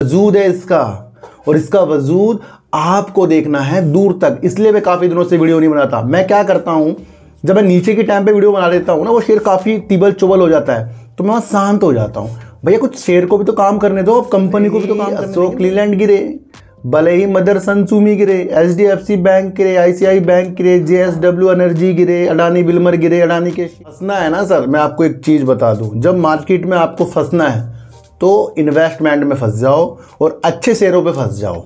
वजूद है इसका, और इसका वजूद आपको देखना है दूर तक। इसलिए मैं काफ़ी दिनों से वीडियो नहीं बनाता। मैं क्या करता हूँ, जब मैं नीचे के टाइम पे वीडियो बना लेता हूँ ना, वो शेयर काफ़ी तिबल चुबल हो जाता है, तो मैं वहाँ शांत हो जाता हूँ। भैया कुछ शेयर को भी तो काम करने दो, कंपनी को भी तो काम करने दो। अशोक लीलैंड गिरे, भले ही मदरसन सुमी गिरे, HDFC बैंक गिरे, ICICI बैंक गिरे, JSW एनर्जी गिरे, अडानी बिल्मर गिरे, अडानी के फंसना है ना सर। मैं आपको एक चीज़ बता दूँ, जब मार्केट में आपको फंसना है तो इन्वेस्टमेंट में फंस जाओ और अच्छे शेयरों पे फंस जाओ।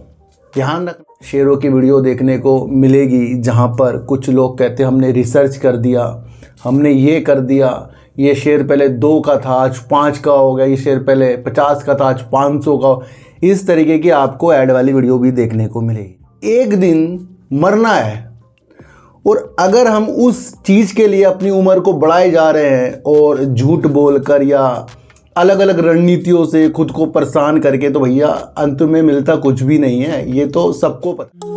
ध्यान रखना, शेयरों की वीडियो देखने को मिलेगी जहाँ पर कुछ लोग कहते हैं हमने रिसर्च कर दिया, हमने ये कर दिया, ये शेयर पहले 2 का था आज 5 का हो गया, ये शेयर पहले 50 का था आज 500 का। इस तरीके की आपको ऐड वाली वीडियो भी देखने को मिलेगी। एक दिन मरना है, और अगर हम उस चीज़ के लिए अपनी उम्र को बढ़ाए जा रहे हैं और झूठ बोलकर या अलग अलग रणनीतियों से खुद को परेशान करके, तो भैया अंत में मिलता कुछ भी नहीं है, ये तो सबको पता।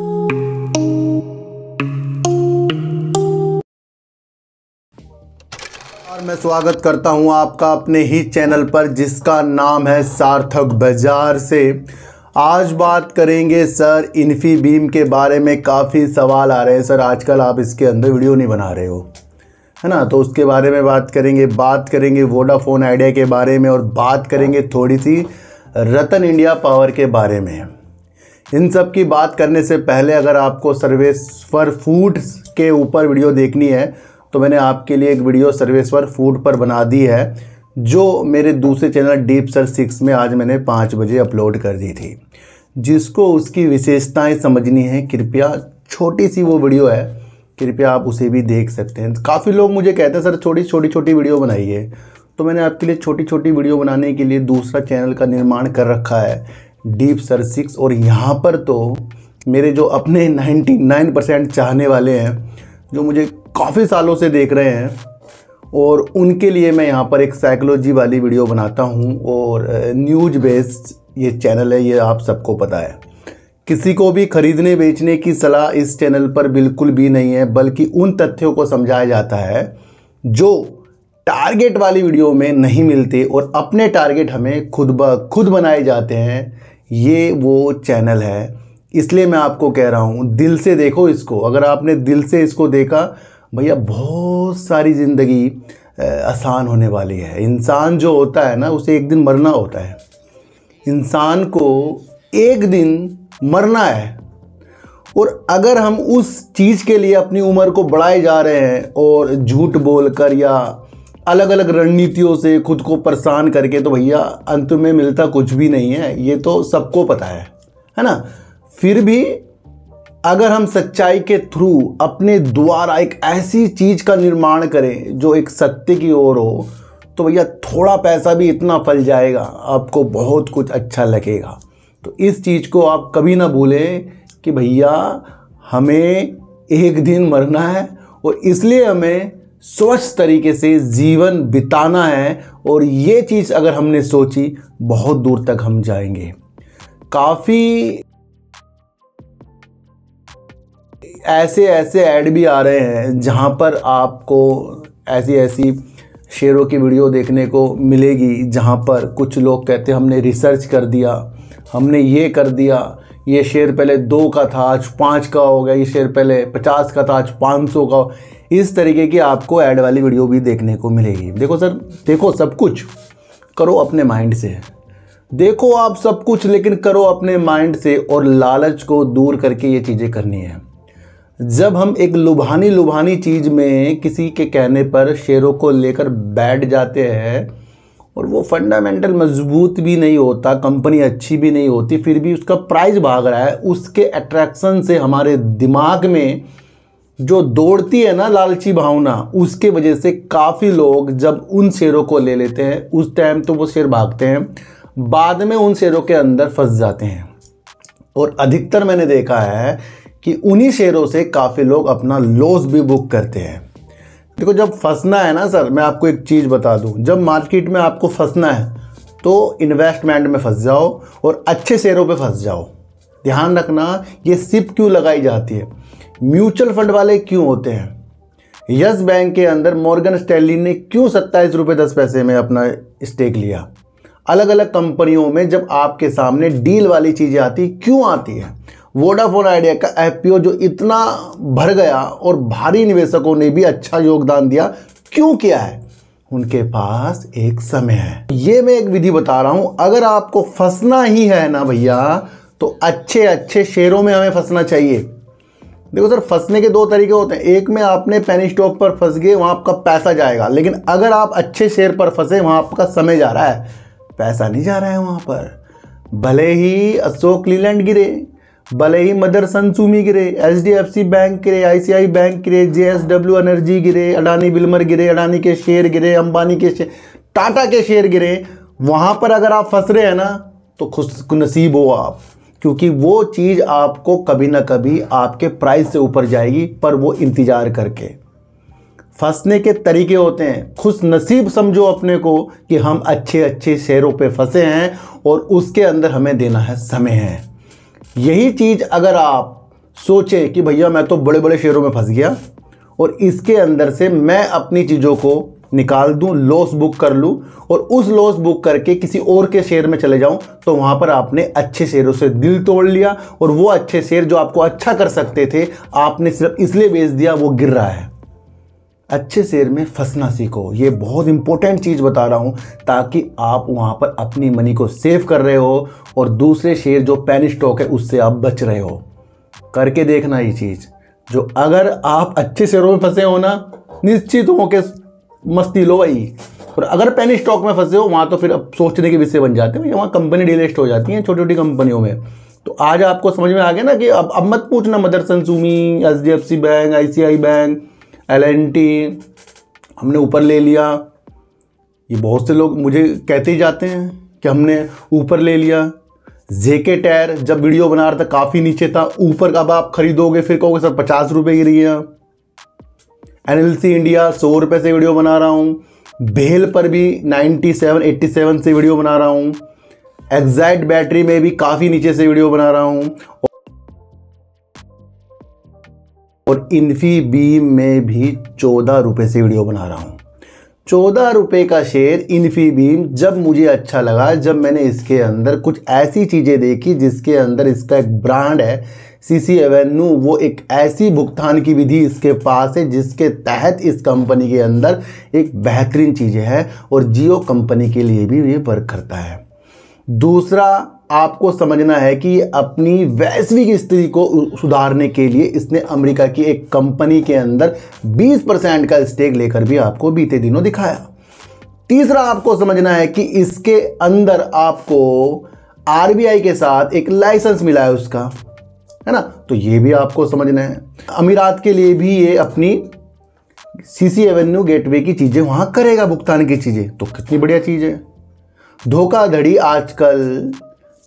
और मैं स्वागत करता हूं आपका अपने ही चैनल पर, जिसका नाम है सार्थक बाजार से। आज बात करेंगे सर इन्फीबीम के बारे में। काफ़ी सवाल आ रहे हैं सर आजकल आप इसके अंदर वीडियो नहीं बना रहे हो, है ना, तो उसके बारे में बात करेंगे वोडाफोन आइडिया के बारे में, और बात करेंगे थोड़ी सी रतन इंडिया पावर के बारे में। इन सब की बात करने से पहले अगर आपको सर्वेश्वर फूड्स के ऊपर वीडियो देखनी है तो मैंने आपके लिए एक वीडियो सर्वेश्वर फूड पर बना दी है, जो मेरे दूसरे चैनल डीप सर 6 में आज मैंने 5 बजे अपलोड कर दी थी। जिसको उसकी विशेषताएं समझनी है, कृपया छोटी सी वो वीडियो है, कृपया आप उसे भी देख सकते हैं। काफ़ी लोग मुझे कहते हैं सर छोटी वीडियो बनाइए, तो मैंने आपके लिए छोटी वीडियो बनाने के लिए दूसरा चैनल का निर्माण कर रखा है, डीप सर 6। और यहाँ पर तो मेरे जो अपने 99% चाहने वाले हैं, जो मुझे काफ़ी सालों से देख रहे हैं, और उनके लिए मैं यहाँ पर एक साइकोलॉजी वाली वीडियो बनाता हूँ। और न्यूज बेस्ड ये चैनल है, ये आप सबको पता है। किसी को भी खरीदने बेचने की सलाह इस चैनल पर बिल्कुल भी नहीं है, बल्कि उन तथ्यों को समझाया जाता है जो टारगेट वाली वीडियो में नहीं मिलते, और अपने टारगेट हमें खुद बनाए जाते हैं। ये वो चैनल है, इसलिए मैं आपको कह रहा हूँ दिल से देखो इसको। अगर आपने दिल से इसको देखा भैया, बहुत सारी ज़िंदगी आसान होने वाली है। इंसान जो होता है ना, उसे एक दिन मरना होता है। इंसान को एक दिन मरना है, और अगर हम उस चीज़ के लिए अपनी उम्र को बढ़ाए जा रहे हैं और झूठ बोलकर या अलग अलग रणनीतियों से खुद को परेशान करके, तो भैया अंत में मिलता कुछ भी नहीं है, ये तो सबको पता है ना। फिर भी अगर हम सच्चाई के थ्रू अपने द्वारा एक ऐसी चीज़ का निर्माण करें जो एक सत्य की ओर हो, तो भैया थोड़ा पैसा भी इतना फल जाएगा, आपको बहुत कुछ अच्छा लगेगा। तो इस चीज़ को आप कभी ना भूलें कि भैया हमें एक दिन मरना है, और इसलिए हमें स्वच्छ तरीके से जीवन बिताना है। और ये चीज़ अगर हमने सोची, बहुत दूर तक हम जाएंगे। काफ़ी ऐसे ऐड भी आ रहे हैं जहाँ पर आपको ऐसी शेयरों की वीडियो देखने को मिलेगी, जहाँ पर कुछ लोग कहते हैं हमने रिसर्च कर दिया, हमने ये कर दिया, ये शेयर पहले 2 का था आज 5 का हो गया, ये शेयर पहले 50 का था आज 500 का। इस तरीके की आपको ऐड वाली वीडियो भी देखने को मिलेगी। देखो सर, देखो सब कुछ करो अपने माइंड से, देखो आप सब कुछ, लेकिन करो अपने माइंड से, और लालच को दूर करके ये चीज़ें करनी है। जब हम एक लुभानी चीज़ में किसी के कहने पर शेयरों को लेकर बैठ जाते हैं, और वो फंडामेंटल मजबूत भी नहीं होता, कंपनी अच्छी भी नहीं होती, फिर भी उसका प्राइस भाग रहा है, उसके अट्रैक्शन से हमारे दिमाग में जो दौड़ती है ना लालची भावना, उसके वजह से काफ़ी लोग जब उन शेयरों को ले लेते हैं, उस टाइम तो वो शेयर भागते हैं, बाद में उन शेयरों के अंदर फंस जाते हैं। और अधिकतर मैंने देखा है कि उन्हीं शेयरों से काफ़ी लोग अपना लॉस भी बुक करते हैं। देखो जब फंसना है ना सर, मैं आपको एक चीज़ बता दूं, जब मार्केट में आपको फंसना है तो इन्वेस्टमेंट में फंस जाओ और अच्छे शेयरों पे फंस जाओ। ध्यान रखना, ये सिप क्यों लगाई जाती है, म्यूचुअल फंड वाले क्यों होते हैं, यस बैंक के अंदर मॉर्गन स्टैनली ने क्यों 27 रुपये 10 पैसे में अपना स्टेक लिया। अलग अलग कंपनियों में जब आपके सामने डील वाली चीज़ें आती, क्यों आती है? वोडाफोन आइडिया का एफपीओ जो इतना भर गया और भारी निवेशकों ने भी अच्छा योगदान दिया, क्यों किया है? उनके पास एक समय है। ये मैं एक विधि बता रहा हूं, अगर आपको फंसना ही है ना भैया, तो अच्छे अच्छे शेयरों में हमें फंसना चाहिए। देखो सर, फंसने के दो तरीके होते हैं। एक में आपने पेनी स्टॉक पर फंस गए, वहां आपका पैसा जाएगा। लेकिन अगर आप अच्छे शेयर पर फंसे, वहां आपका समय जा रहा है, पैसा नहीं जा रहा है वहां पर। भले ही अशोक लीलैंड गिरे, भले ही मदरसन सुमी गिरे, एचडीएफसी बैंक गिरे, आईसीआई बैंक गिरे, जेएसडब्ल्यू एनर्जी गिरे, अडानी विल्मर गिरे, अडानी के शेयर गिरे, अंबानी के शेयर, टाटा के शेयर गिरे, वहां पर अगर आप फंस रहे हैं ना, तो खुशनसीब हो आप, क्योंकि वो चीज़ आपको कभी ना कभी आपके प्राइस से ऊपर जाएगी, पर वो इंतजार करके। फंसने के तरीके होते हैं, खुश नसीब समझो अपने को कि हम अच्छे अच्छे शेयरों पे फंसे हैं और उसके अंदर हमें देना है समय है। यही चीज़ अगर आप सोचें कि भैया मैं तो बड़े बड़े शेयरों में फंस गया और इसके अंदर से मैं अपनी चीज़ों को निकाल दूं, लॉस बुक कर लूं और उस लॉस बुक करके किसी और के शेयर में चले जाऊं, तो वहां पर आपने अच्छे शेयरों से दिल तोड़ लिया और वो अच्छे शेयर जो आपको अच्छा कर सकते थे, आपने सिर्फ इसलिए बेच दिया, वो गिर रहा है। अच्छे शेयर में फंसना सीखो। ये बहुत इंपॉर्टेंट चीज़ बता रहा हूं, ताकि आप वहां पर अपनी मनी को सेव कर रहे हो और दूसरे शेयर जो पेनी स्टॉक है उससे आप बच रहे हो। करके देखना ये चीज़, जो अगर आप अच्छे शेयरों में फंसे हो ना, निश्चित हो के मस्ती लो भाई। और अगर पेनी स्टॉक में फंसे हो, वहाँ तो फिर अब सोचने के विषय बन जाते हैं, वहाँ कंपनी डीलिस्ट हो जाती हैं छोटी छोटी कंपनियों में। तो आज आपको समझ में आ गया ना कि अब मत पूछना Motherson Sumi, HDFC bank, ICI bank, L&T हमने ऊपर ले लिया। ये बहुत से लोग मुझे कहते ही जाते हैं कि हमने ऊपर ले लिया। जेके टायर जब वीडियो बना रहा था काफ़ी नीचे था, ऊपर का अब आप खरीदोगे फिर कहोगे सर 50 रुपये गिरी है। एनएलसी इंडिया 100 रुपये से वीडियो बना रहा हूँ। भेल पर भी 97, 87 से वीडियो बना रहा हूँ। एक्साइट बैटरी में भी काफ़ी नीचे से वीडियो बना रहा हूँ और इन्फीबीम में भी 14 रुपये से वीडियो बना रहा हूँ। 14 रुपये का शेयर इन्फीबीम जब मुझे अच्छा लगा, जब मैंने इसके अंदर कुछ ऐसी चीज़ें देखी जिसके अंदर इसका एक ब्रांड है सीसी एवेन्यू, वो एक ऐसी भुगतान की विधि इसके पास है जिसके तहत इस कंपनी के अंदर एक बेहतरीन चीज़ें हैं और जियो कंपनी के लिए भी ये वर्क करता है। दूसरा आपको समझना है कि अपनी वैश्विक स्थिति को सुधारने के लिए इसने अमेरिका की एक कंपनी के अंदर 20% का स्टेक लेकर भी आपको बीते दिनों दिखाया। तीसरा आपको समझना है कि इसके अंदर आपको आरबीआई के साथ एक लाइसेंस मिला है उसका, है ना, तो ये भी आपको समझना है। अमीरात के लिए भी ये अपनी सीसी एवेन्यू गेटवे की चीज़ें वहाँ करेगा, भुगतान की चीज़ें, तो कितनी बढ़िया चीज़ है। धोखाधड़ी आजकल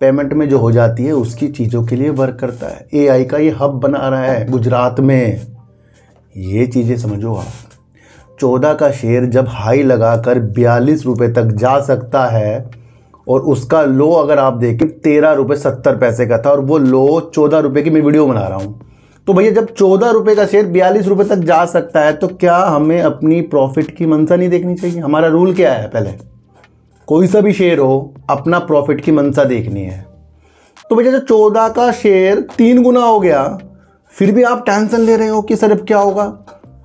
पेमेंट में जो हो जाती है उसकी चीज़ों के लिए वर्क करता है। एआई का ये हब बना रहा है गुजरात में, ये चीज़ें समझो आप। 14 का शेयर जब हाई लगाकर 42 रुपये तक जा सकता है और उसका लो अगर आप देखें 13 रुपये 70 पैसे का था और वो लो 14 रुपये की मैं वीडियो बना रहा हूँ, तो भैया जब 14 रुपये का शेयर 42 रुपये तक जा सकता है तो क्या हमें अपनी प्रॉफिट की मंशा नहीं देखनी चाहिए? हमारा रूल क्या है, पहले कोई सा भी शेयर हो अपना प्रॉफिट की मंशा देखनी है। तो भैया जब 14 का शेयर 3 गुना हो गया, फिर भी आप टेंशन ले रहे हो कि सर अब क्या होगा?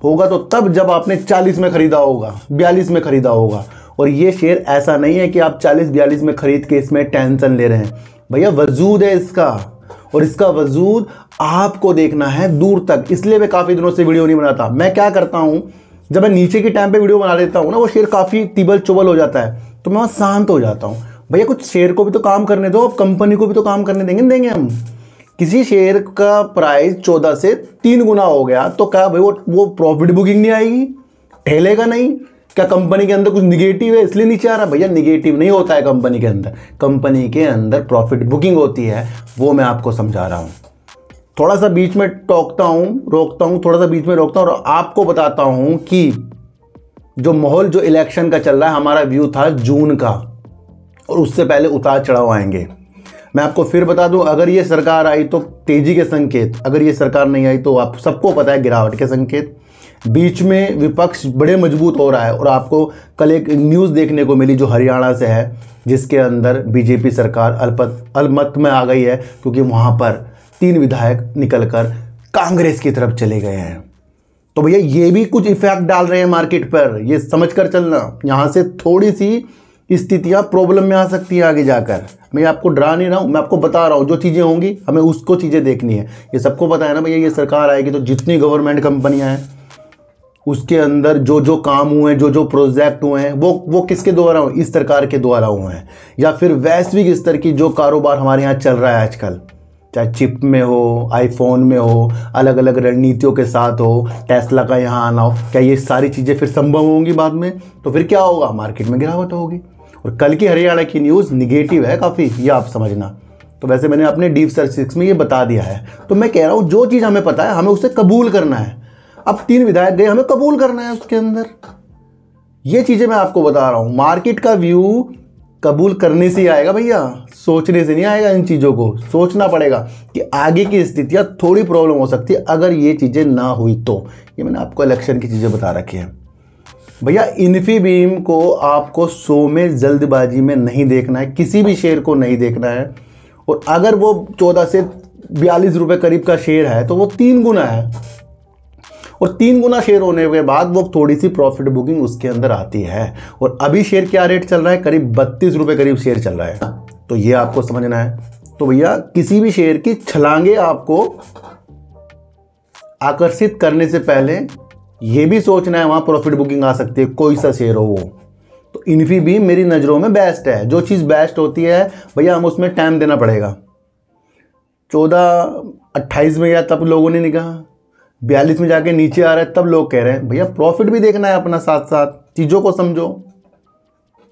होगा तो तब जब आपने 40 में खरीदा होगा, 42 में खरीदा होगा। और ये शेयर ऐसा नहीं है कि आप 40-42 में खरीद के इसमें टेंशन ले रहे हैं, भैया वजूद है इसका, और इसका वजूद आपको देखना है दूर तक। इसलिए मैं काफ़ी दिनों से वीडियो नहीं बनाता। मैं क्या करता हूँ, जब मैं नीचे के टाइम पे वीडियो बना लेता हूँ ना, वो शेयर काफ़ी तिबल चुबल हो जाता है, तो मैं वहाँ शांत हो जाता हूँ। भैया कुछ शेयर को भी तो काम करने दो, अब कंपनी को भी तो काम करने देंगे हम। किसी शेयर का प्राइस 14 से 3 गुना हो गया तो क्या भाई वो प्रॉफिट बुकिंग नहीं आएगी? ठेलेगा नहीं? क्या कंपनी के अंदर कुछ निगेटिव है इसलिए नीचे आ रहा? भैया निगेटिव नहीं होता है कंपनी के अंदर, कंपनी के अंदर प्रॉफिट बुकिंग होती है, वो मैं आपको समझा रहा हूँ। थोड़ा सा बीच में रोकता हूँ, थोड़ा सा बीच में रोकता हूँ और आपको बताता हूँ कि जो माहौल जो इलेक्शन का चल रहा है, हमारा व्यू था जून का और उससे पहले उतार चढ़ाव आएंगे। मैं आपको फिर बता दूं, अगर ये सरकार आई तो तेजी के संकेत, अगर ये सरकार नहीं आई तो आप सबको पता है गिरावट के संकेत। बीच में विपक्ष बड़े मजबूत हो रहा है। और आपको कल एक न्यूज़ देखने को मिली जो हरियाणा से है, जिसके अंदर बीजेपी सरकार अल्पमत में आ गई है, क्योंकि वहाँ पर 3 विधायक निकलकर कांग्रेस की तरफ चले गए हैं। तो भैया ये भी कुछ इफेक्ट डाल रहे हैं मार्केट पर, ये समझ कर चलना। यहाँ से थोड़ी सी स्थितियाँ प्रॉब्लम में आ सकती हैं आगे जाकर। मैं आपको डरा नहीं रहा हूँ, मैं आपको बता रहा हूँ जो चीज़ें होंगी हमें उसको चीज़ें देखनी है। ये सबको पता है ना भैया, ये सरकार आएगी तो जितनी गवर्नमेंट कंपनियाँ हैं उसके अंदर जो जो काम हुए हैं, जो जो प्रोजेक्ट हुए हैं, वो किसके द्वारा हुए? इस सरकार के द्वारा हुए हैं। या फिर वैश्विक स्तर की जो कारोबार हमारे यहाँ चल रहा है आजकल, चाहे चिप में हो, आईफोन में हो, अलग अलग रणनीतियों के साथ हो, टेस्ला का यहाँ आना हो, क्या ये सारी चीज़ें फिर संभव होंगी बाद में? तो फिर क्या होगा? मार्केट में गिरावट होगी। और कल की हरियाणा की न्यूज़ निगेटिव है काफ़ी, ये आप समझना। तो वैसे मैंने अपने डीप सर्च में ये बता दिया है। तो मैं कह रहा हूँ जो चीज़ हमें पता है हमें उसे कबूल करना है। अब 3 विधायक गए, हमें कबूल करना है उसके अंदर। ये चीज़ें मैं आपको बता रहा हूँ। मार्केट का व्यू कबूल करने से ही आएगा भैया, सोचने से नहीं आएगा। इन चीज़ों को सोचना पड़ेगा कि आगे की स्थितियाँ थोड़ी प्रॉब्लम हो सकती है अगर ये चीज़ें ना हुई तो। ये मैंने आपको इलेक्शन की चीज़ें बता रखी है भैया। इन्फीबीम को आपको 100 में जल्दबाजी में नहीं देखना है, किसी भी शेयर को नहीं देखना है। और अगर वो 14 से 42 रुपये करीब का शेयर है तो वो 3 गुना है। और 3 गुना शेयर होने के बाद वो थोड़ी सी प्रॉफिट बुकिंग उसके अंदर आती है। और अभी शेयर क्या रेट चल रहा है? करीब 32 रुपये करीब शेयर चल रहा है। तो ये आपको समझना है। तो भैया किसी भी शेयर की छलांगे आपको आकर्षित करने से पहले ये भी सोचना है वहाँ प्रॉफिट बुकिंग आ सकती है, कोई सा शेयर हो वो। तो इन्फीबीम मेरी नज़रों में बेस्ट है। जो चीज़ बेस्ट होती है भैया हम उसमें टाइम देना पड़ेगा। 14-28 में या तब लोगों ने निकला, 42 में जाके नीचे आ रहा है तब लोग कह रहे हैं भैया प्रॉफिट भी देखना है अपना, साथ साथ चीज़ों को समझो।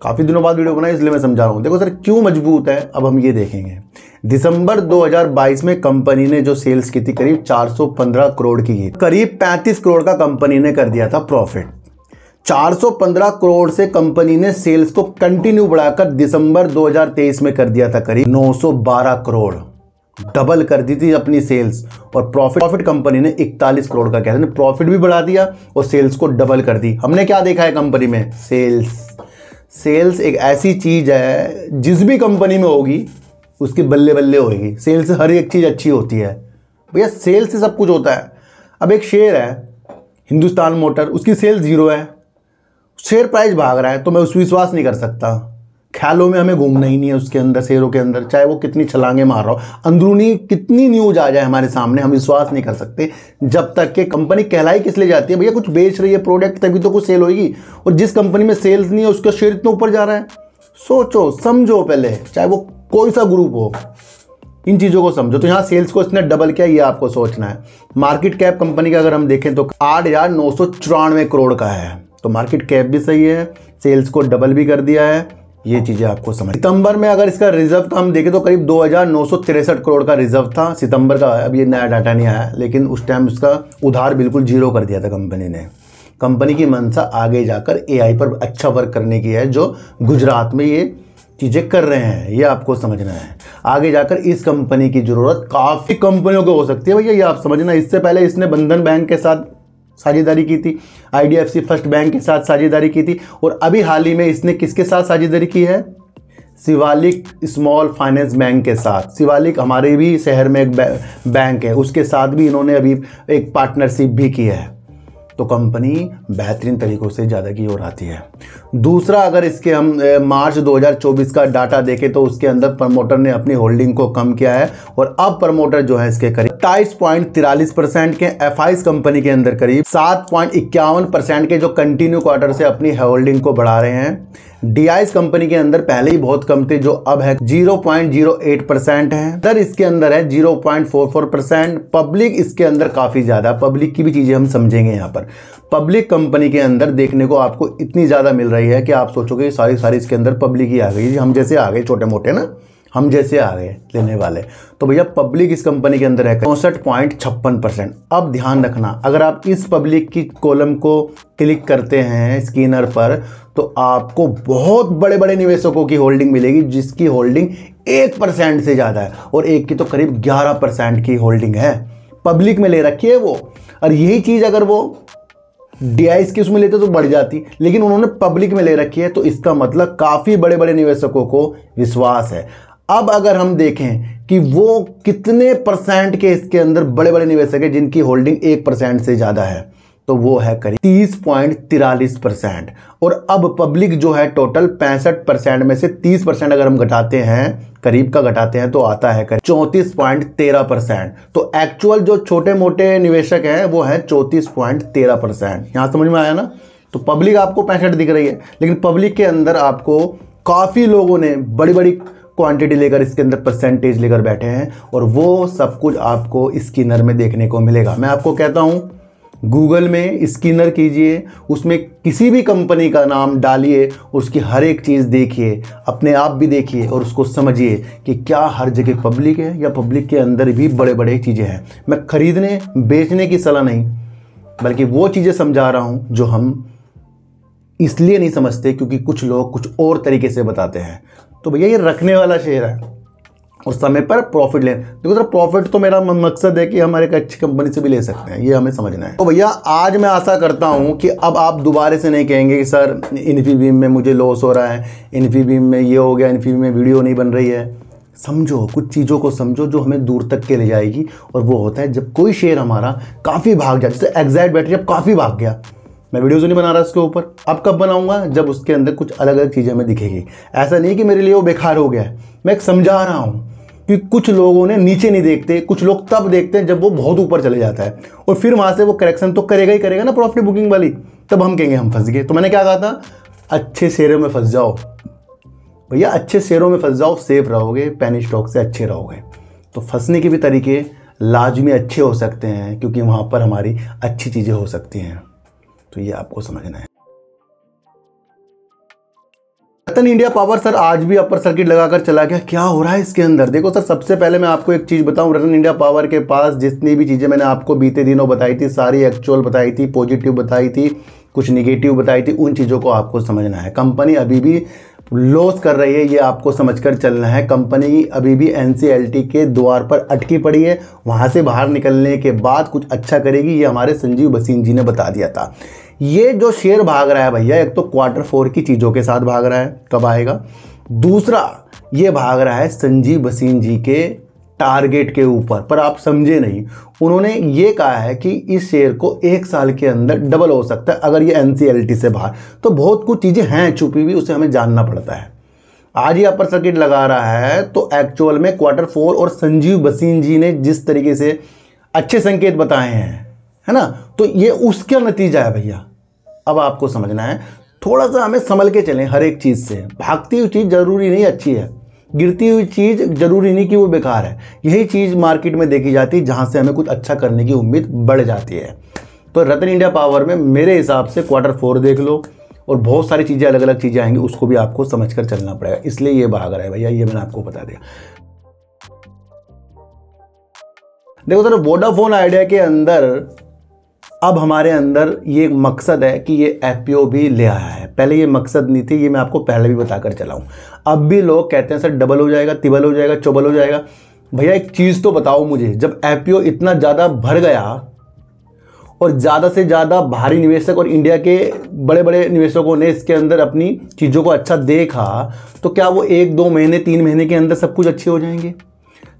काफ़ी दिनों बाद वीडियो बनाई इसलिए मैं समझा रहा हूँ। देखो सर क्यों मजबूत है, अब हम ये देखेंगे। दिसंबर 2022 में कंपनी ने जो सेल्स की थी करीब 415 करोड़ की, करीब 35 करोड़ का कंपनी ने कर दिया था प्रॉफिट। 415 करोड़ से कंपनी ने सेल्स को कंटिन्यू बढ़ाकर दिसंबर 2023 में कर दिया था करीब 912 करोड़, डबल कर दी थी अपनी सेल्स। और प्रॉफिट कंपनी ने 41 करोड़ का कहते हैं, प्रॉफिट भी बढ़ा दिया और सेल्स को डबल कर दी। हमने क्या देखा है कंपनी में? सेल्स एक ऐसी चीज़ है जिस भी कंपनी में होगी उसकी बल्ले बल्ले होगी। सेल्स से हर एक चीज़ अच्छी होती है भैया, सेल्स से सब कुछ होता है। अब एक शेयर है हिंदुस्तान मोटर, उसकी सेल्स 0 है, शेयर प्राइस भाग रहा है, तो मैं उस विश्वास नहीं कर सकता। ख्यालों में हमें घूमना ही नहीं है उसके अंदर, शेयरों के अंदर, चाहे वो कितनी छलांगे मार रहा हो, अंदरूनी कितनी न्यूज आ जाए हमारे सामने, हम विश्वास नहीं कर सकते जब तक कि कंपनी कहलाई किस लिए जाती है भैया, कुछ बेच रही है प्रोडक्ट, तभी तो कुछ सेल होगी। और जिस कंपनी में सेल्स नहीं है उसका शेयर इतना ऊपर जा रहा है, सोचो समझो पहले, चाहे वो कोई सा ग्रुप हो, इन चीज़ों को समझो। तो यहाँ सेल्स को इसने डबल किया, ये आपको सोचना है। मार्केट कैप कंपनी का अगर हम देखें तो 8,994 करोड़ का है, तो मार्केट कैप भी सही है, सेल्स को डबल भी कर दिया है, ये चीज़ें आपको समझ। सितंबर में अगर इसका रिजर्व तो हम देखें तो करीब 2,963 करोड़ का रिजर्व था सितंबर का। अब ये नया डाटा नहीं आया, लेकिन उस टाइम उसका उधार बिल्कुल 0 कर दिया था कंपनी ने। कंपनी की मंशा आगे जाकर AI पर अच्छा वर्क करने की है, जो गुजरात में ये चीज़ें कर रहे हैं, ये आपको समझना है। आगे जाकर इस कंपनी की ज़रूरत काफ़ी कंपनियों को हो सकती है भैया, ये आप समझना। इससे पहले इसने बंधन बैंक के साथ साझेदारी की थी, IDFC फर्स्ट बैंक के साथ साझेदारी की थी, और अभी हाल ही में इसने किसके साथ साझेदारी की है? शिवालिक स्मॉल फाइनेंस बैंक के साथ। शिवालिक हमारे भी शहर में एक बैंक है, उसके साथ भी इन्होंने अभी एक पार्टनरशिप भी की है। तो कंपनी बेहतरीन तरीक़ों से ज़्यादा की ओर आती है। दूसरा, अगर इसके हम मार्च 2024 का डाटा देखें तो उसके अंदर प्रमोटर ने अपनी होल्डिंग को कम किया है, और अब प्रमोटर जो है इसके करीब 27.43% के, FIs कंपनी के अंदर करीब 7.51% के जो कंटिन्यू क्वार्टर से अपनी होल्डिंग को बढ़ा रहे हैं। DIs कंपनी के अंदर पहले ही बहुत कम थे, जो अब है 0.08% है। दर इसके अंदर है 0.44%। पब्लिक इसके अंदर काफ़ी ज़्यादा, पब्लिक की भी चीज़ें हम समझेंगे यहाँ पर। पब्लिक कंपनी के अंदर देखने को आपको इतनी ज़्यादा मिल रही है कि आप सोचोगे सारी इसके अंदर पब्लिक ही आ गई, हम जैसे आ गए छोटे मोटे ना, हम जैसे आ गए लेने वाले। तो भैया पब्लिक इस कंपनी के अंदर है 64.56%। अब ध्यान रखना, अगर आप इस पब्लिक की कॉलम को क्लिक करते हैं स्कैनर पर, तो आपको बहुत बड़े बड़े निवेशकों की होल्डिंग मिलेगी, जिसकी होल्डिंग 1% से ज़्यादा है, और एक की तो करीब 11% की होल्डिंग है, पब्लिक में ले रखी है वो। और यही चीज़ अगर वो DIs के उसमें लेते तो बढ़ जाती, लेकिन उन्होंने पब्लिक में ले रखी है, तो इसका मतलब काफ़ी बड़े बड़े निवेशकों को विश्वास है। अब अगर हम देखें कि वो कितने परसेंट के इसके अंदर बड़े बड़े निवेशक हैं जिनकी होल्डिंग 1% से ज़्यादा है, तो वो है करीब 30.43%। और अब पब्लिक जो है टोटल 65% में से 30% अगर हम घटाते हैं, करीब का घटाते हैं, तो आता है करीब 34.13%। तो एक्चुअल जो छोटे मोटे निवेशक हैं वो है 34.13%। यहाँ समझ में आया ना। तो पब्लिक आपको 65 दिख रही है, लेकिन पब्लिक के अंदर आपको काफ़ी लोगों ने बड़ी बड़ी क्वांटिटी लेकर इसके अंदर परसेंटेज लेकर बैठे हैं, और वो सब कुछ आपको स्किनर में देखने को मिलेगा। मैं आपको कहता हूँ गूगल में स्किनर कीजिए, उसमें किसी भी कंपनी का नाम डालिए, उसकी हर एक चीज़ देखिए, अपने आप भी देखिए और उसको समझिए कि क्या हर जगह पब्लिक है या पब्लिक के अंदर भी बड़े बड़े चीज़ें हैं। मैं खरीदने बेचने की सलाह नहीं, बल्कि वो चीज़ें समझा रहा हूँ जो हम इसलिए नहीं समझते क्योंकि कुछ लोग कुछ और तरीके से बताते हैं। तो भैया ये रखने वाला शेयर है और समय पर प्रॉफिट लें। देखो सर, प्रॉफिट तो मेरा मकसद है कि हम एक अच्छी कंपनी से भी ले सकते हैं, ये हमें समझना है। तो भैया आज मैं आशा करता हूं कि अब आप दोबारा से नहीं कहेंगे कि सर इन्फीबीम में मुझे लॉस हो रहा है, इन्फीबीम में ये हो गया, इन्फीबीम में वीडियो नहीं बन रही है। समझो, कुछ चीज़ों को समझो जो हमें दूर तक के ले जाएगी। और वो होता है जब कोई शेयर हमारा काफ़ी भाग जाए, जैसे एग्जैक्ट बैटरी अब काफ़ी भाग गया, मैं वीडियोज़ नहीं बना रहा इसके ऊपर। अब कब बनाऊंगा? जब उसके अंदर कुछ अलग अलग चीज़ें हमें दिखेगी। ऐसा नहीं कि मेरे लिए वो बेकार हो गया है, मैं एक समझा रहा हूँ कि कुछ लोगों ने नीचे नहीं देखते, कुछ लोग तब देखते हैं जब वो बहुत ऊपर चले जाता है, और फिर वहाँ से वो करेक्शन तो करेगा ही करेगा ना प्रॉफिट बुकिंग वाली, तब हम कहेंगे हम फंस गए। तो मैंने क्या कहा था, अच्छे शेयरों में फंस जाओ भैया, अच्छे शेयरों में फंस जाओ, सेफ रहोगे, पेनी स्टॉक से अच्छे रहोगे। तो फंसने के भी तरीके लाजमी अच्छे हो सकते हैं, क्योंकि वहाँ पर हमारी अच्छी चीज़ें हो सकती हैं। तो ये आपको समझना है। रतन इंडिया पावर सर आज भी अपर सर्किट लगाकर चला गया, क्या हो रहा है इसके अंदर? देखो सर, सबसे पहले मैं आपको एक चीज़ बताऊं, रतन इंडिया पावर के पास जितनी भी चीज़ें मैंने आपको बीते दिनों बताई थी, सारी एक्चुअल बताई थी, पॉजिटिव बताई थी, कुछ निगेटिव बताई थी, उन चीज़ों को आपको समझना है। कंपनी अभी भी लॉस कर रही है, ये आपको समझकर चलना है। कंपनी अभी भी NCLT के द्वार पर अटकी पड़ी है, वहाँ से बाहर निकलने के बाद कुछ अच्छा करेगी, ये हमारे संजीव भसीन जी ने बता दिया था। ये जो शेयर भाग रहा है भैया, एक तो Q4 की चीज़ों के साथ भाग रहा है, कब आएगा? दूसरा ये भाग रहा है संजीव भसीन जी के टारगेट के ऊपर, पर आप समझे नहीं। उन्होंने ये कहा है कि इस शेयर को 1 साल के अंदर डबल हो सकता है अगर ये NCLT से बाहर। तो बहुत कुछ चीज़ें हैं छुपी हुई, उसे हमें जानना पड़ता है। आज ही अपर सर्किट लगा रहा है, तो एक्चुअल में Q4 और संजीव भसीन जी ने जिस तरीके से अच्छे संकेत बताए हैं, है ना, तो ये उसका नतीजा है भैया। अब आपको समझना है, थोड़ा सा हमें संभल के चलें हर एक चीज़ से। भागती हुई चीज़ ज़रूरी नहीं अच्छी है, गिरती हुई चीज़ ज़रूरी नहीं कि वो बेकार है। यही चीज़ मार्केट में देखी जाती है जहाँ से हमें कुछ अच्छा करने की उम्मीद बढ़ जाती है। तो रतन इंडिया पावर में मेरे हिसाब से Q4 देख लो, और बहुत सारी चीज़ें अलग अलग चीज़ें आएंगी, उसको भी आपको समझ कर चलना पड़ेगा, इसलिए ये भाग रहा है भैया, ये मैंने आपको बता दिया। देखो सर, वोडाफोन आइडिया के अंदर अब हमारे अंदर ये मकसद है कि ये FPO भी ले आया है। पहले ये मकसद नहीं थी, ये मैं आपको पहले भी बताकर चला हूँ। अब भी लोग कहते हैं सर डबल हो जाएगा, तिबल हो जाएगा, चौबल हो जाएगा। भैया एक चीज़ तो बताओ मुझे, जब FPO इतना ज़्यादा भर गया और ज़्यादा से ज़्यादा भारी निवेशक और इंडिया के बड़े बड़े निवेशकों ने इसके अंदर अपनी चीज़ों को अच्छा देखा, तो क्या वो 1-2 महीने 3 महीने के अंदर सब कुछ अच्छे हो जाएंगे?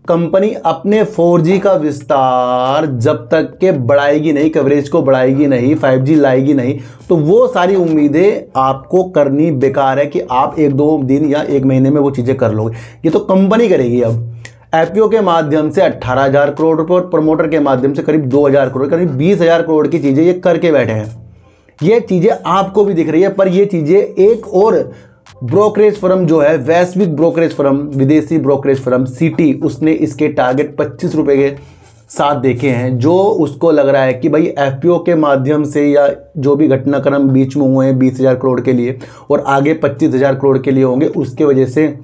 कंपनी अपने 4G का विस्तार जब तक के बढ़ाएगी नहीं, कवरेज को बढ़ाएगी नहीं, 5G लाएगी नहीं, तो वो सारी उम्मीदें आपको करनी बेकार है कि आप 1-2 दिन या 1 महीने में वो चीज़ें कर लोगे। ये तो कंपनी करेगी। अब FPO के माध्यम से 18,000 करोड़ रुपये और प्रमोटर के माध्यम से करीब 2,000 करोड़, करीब 20,000 करोड़ की चीज़ें ये करके बैठे हैं। ये चीज़ें आपको भी दिख रही है, पर ये चीज़ें एक और ब्रोकरेज फर्म जो है, वैश्विक ब्रोकरेज फर्म, विदेशी ब्रोकरेज फर्म सिटी, उसने इसके टारगेट 25 रुपये के साथ देखे हैं, जो उसको लग रहा है कि भाई FPO के माध्यम से या जो भी घटनाक्रम बीच में हुए हैं 20,000 करोड़ के लिए और आगे 25,000 करोड़ के लिए होंगे, उसके वजह से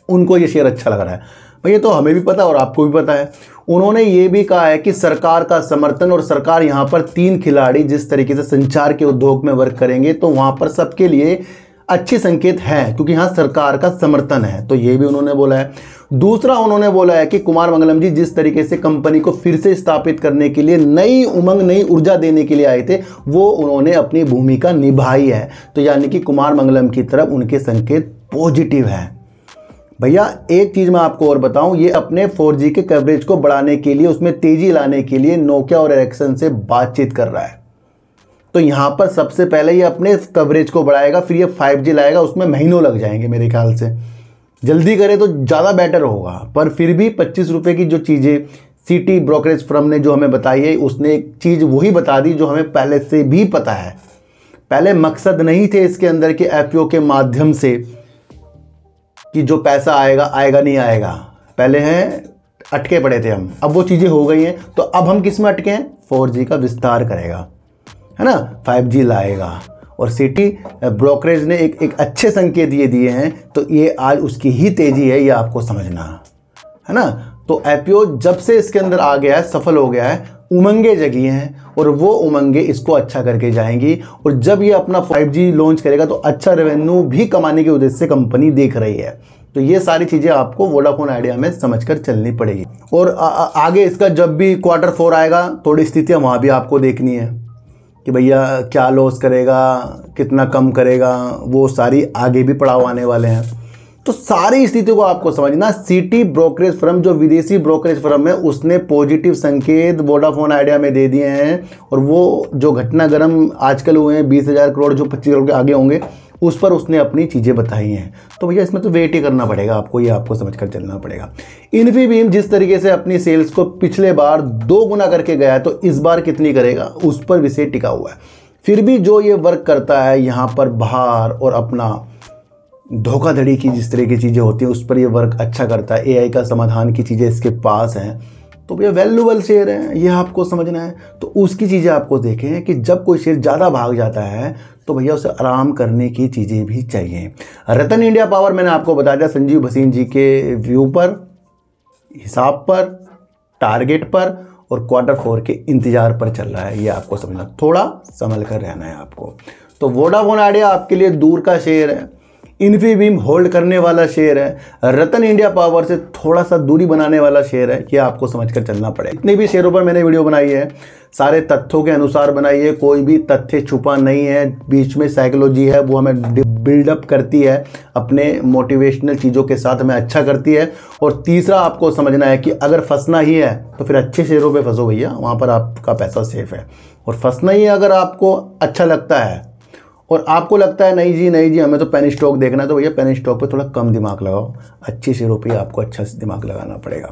उनको ये शेयर अच्छा लग रहा है। भाई ये तो हमें भी पता और आपको भी पता है। उन्होंने ये भी कहा है कि सरकार का समर्थन, और सरकार यहाँ पर 3 खिलाड़ी जिस तरीके से संचार के उद्योग में वर्क करेंगे, तो वहाँ पर सबके लिए अच्छे संकेत हैं, क्योंकि यहाँ सरकार का समर्थन है। तो ये भी उन्होंने बोला है। दूसरा उन्होंने बोला है कि कुमार मंगलम जी जिस तरीके से कंपनी को फिर से स्थापित करने के लिए नई उमंग नई ऊर्जा देने के लिए आए थे, वो उन्होंने अपनी भूमिका निभाई है। तो यानी कि कुमार मंगलम की तरफ उनके संकेत पॉजिटिव है। भैया एक चीज़ मैं आपको और बताऊं, ये अपने 4G के कवरेज को बढ़ाने के लिए, उसमें तेज़ी लाने के लिए नोकिया और एरिक्सन से बातचीत कर रहा है। तो यहाँ पर सबसे पहले ये अपने कवरेज को बढ़ाएगा, फिर ये 5G लाएगा, उसमें महीनों लग जाएंगे मेरे ख्याल से। जल्दी करे तो ज़्यादा बेटर होगा, पर फिर भी 25 रुपये की जो चीज़ें सिटी ब्रोकरेज फर्म ने जो हमें बताई है, उसने एक चीज़ वही बता दी जो हमें पहले से भी पता है। पहले मकसद नहीं थे इसके अंदर के IPO के माध्यम से कि जो पैसा आएगा आएगा नहीं आएगा, पहले हैं अटके पड़े थे हम, अब वो चीज़ें हो गई हैं। तो अब हम किस में अटके हैं? 4G का विस्तार करेगा, है ना, 5G लाएगा, और सिटी ब्रोकरेज ने एक अच्छे संकेत ये दिए हैं। तो ये आज उसकी ही तेज़ी है, ये आपको समझना है ना। तो IPO जब से इसके अंदर आ गया है, सफल हो गया है, उमंगे जगी हैं, और वो उमंगे इसको अच्छा करके जाएंगी। और जब ये अपना 5G लॉन्च करेगा तो अच्छा रेवेन्यू भी कमाने के उद्देश्य से कंपनी देख रही है। तो ये सारी चीज़ें आपको वोडाफोन आइडिया में समझकर चलनी पड़ेगी। और आगे इसका जब भी Q4 आएगा, थोड़ी स्थितियाँ वहाँ भी आपको देखनी है कि भैया क्या लॉस करेगा, कितना कम करेगा, वो सारी आगे भी पड़ाव आने वाले हैं। तो सारी स्थिति को आपको समझना। सिटी ब्रोकरेज फर्म जो विदेशी ब्रोकरेज फर्म है, उसने पॉजिटिव संकेत वोडाफोन आइडिया में दे दिए हैं। और वो जो घटना गर्म आजकल हुए हैं 20,000 करोड़ जो 25 करोड़ के आगे होंगे, उस पर उसने अपनी चीज़ें बताई हैं। तो भैया इसमें तो वेट ही करना पड़ेगा आपको, ये आपको समझ कर चलना पड़ेगा। इन्फीबीम जिस तरीके से अपनी सेल्स को पिछले बार 2 गुना करके गया है, तो इस बार कितनी करेगा उस पर विषय टिका हुआ है। फिर भी जो ये वर्क करता है यहाँ पर बाहर, और अपना धोखाधड़ी की जिस तरह की चीज़ें होती हैं उस पर ये वर्क अच्छा करता है, AI का समाधान की चीज़ें इसके पास हैं, तो भैया वैल्यूएबल शेयर है, ये आपको समझना है। तो उसकी चीज़ें आपको देखें कि जब कोई शेयर ज़्यादा भाग जाता है तो भैया उसे आराम करने की चीज़ें भी चाहिए। रतन इंडिया पावर मैंने आपको बता दिया, संजीव भसीन जी के व्यू पर, हिसाब पर, टारगेट पर और Q4 के इंतज़ार पर चल रहा है, ये आपको समझना, थोड़ा संभल कर रहना है आपको। तो वोडाफोन आइडिया आपके लिए दूर का शेयर है, इन्फीबीम होल्ड करने वाला शेयर है, रतन इंडिया पावर से थोड़ा सा दूरी बनाने वाला शेयर है, ये आपको समझकर चलना पड़ेगा। इतने भी शेयरों पर मैंने वीडियो बनाई है, सारे तथ्यों के अनुसार बनाई है, कोई भी तथ्य छुपा नहीं है। बीच में साइकोलॉजी है, वो हमें बिल्डअप करती है, अपने मोटिवेशनल चीज़ों के साथ हमें अच्छा करती है। और तीसरा आपको समझना है कि अगर फंसना ही है तो फिर अच्छे शेयरों पे फंसो भैया, वहाँ पर आपका पैसा सेफ है। और फंसना ही अगर आपको अच्छा लगता है और आपको लगता है नहीं जी हमें तो पेनी स्टॉक देखना है, तो भैया पेनी स्टॉक पे थोड़ा कम दिमाग लगाओ, अच्छी शेयरों पे आपको अच्छा दिमाग लगाना पड़ेगा।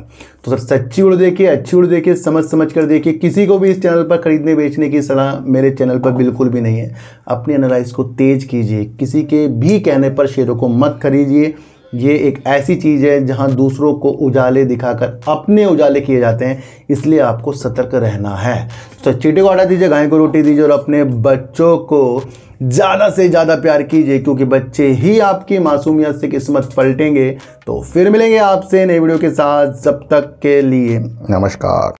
तो सर सच्ची उड़ देखिए, अच्छी उड़ देखिए, समझ कर देखिए। किसी को भी इस चैनल पर खरीदने बेचने की सलाह मेरे चैनल पर बिल्कुल भी नहीं है। अपनी एनालाइज को तेज़ कीजिए, किसी के भी कहने पर शेयरों को मत खरीदिए। ये एक ऐसी चीज़ है जहां दूसरों को उजाले दिखाकर अपने उजाले किए जाते हैं, इसलिए आपको सतर्क रहना है। तो चींटी को हटा दीजिए, गाय को रोटी दीजिए और अपने बच्चों को ज़्यादा से ज़्यादा प्यार कीजिए, क्योंकि बच्चे ही आपकी मासूमियत से किस्मत पलटेंगे। तो फिर मिलेंगे आपसे नई वीडियो के साथ, जब तक के लिए नमस्कार।